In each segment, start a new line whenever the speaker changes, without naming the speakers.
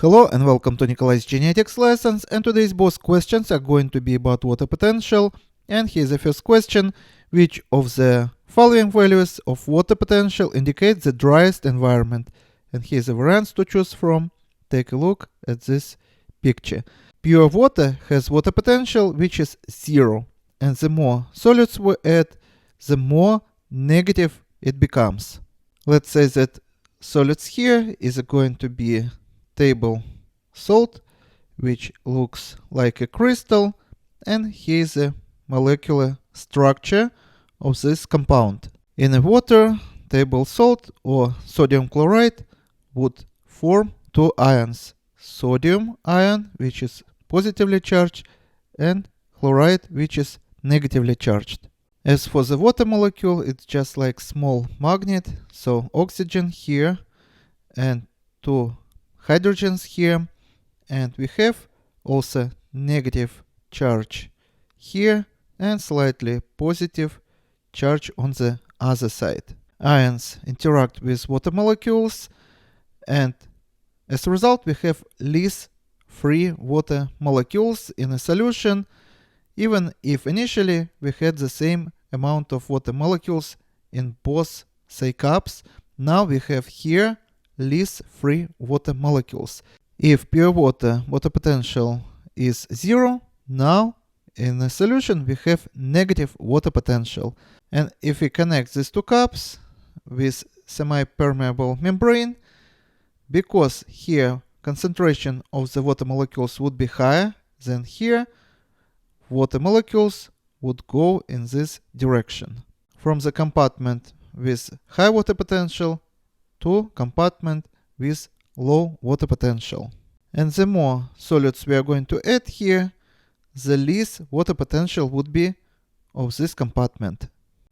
Hello and welcome to Nikolay's genetics lessons, and today's both questions are going to be about water potential. And here's the first question: which of the following values of water potential indicates the driest environment? And here's a variance to choose from. Take a look at this picture. Pure water has water potential which is 0, and the more solutes we add, the more negative it becomes. Let's say that solutes here is going to be table salt, which looks like a crystal, and here's the molecular structure of this compound. In a water, table salt or sodium chloride would form two ions: sodium ion, which is positively charged, and chloride, which is negatively charged. As for the water molecule, it's just like small magnet, so oxygen here and two hydrogens here, and we have also negative charge here and slightly positive charge on the other side. Ions interact with water molecules, and as a result we have less free water molecules in a solution, even if initially we had the same amount of water molecules in both, say, cups. Now we have here less free water molecules. If pure water potential is 0, now in a solution we have negative water potential. And if we connect these two cups with semi-permeable membrane, because here concentration of the water molecules would be higher than here, water molecules would go in this direction, from the compartment with high water potential to compartment with low water potential. And the more solutes we are going to add here, the less water potential would be of this compartment.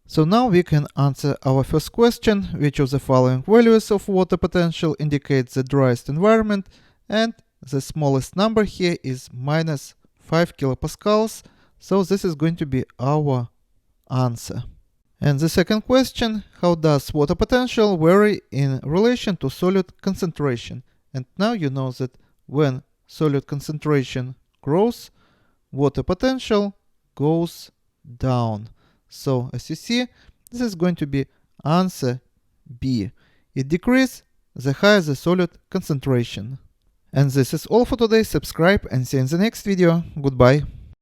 So now we can answer our first question: which of the following values of water potential indicates the driest environment? And the smallest number here is minus 5 kilopascals, so this is going to be our answer. And the second question: how does water potential vary in relation to solute concentration? And now you know that when solute concentration grows, water potential goes down. So as you see, this is going to be answer B. It decreases the higher the solute concentration. And this is all for today. Subscribe and see you in the next video. Goodbye.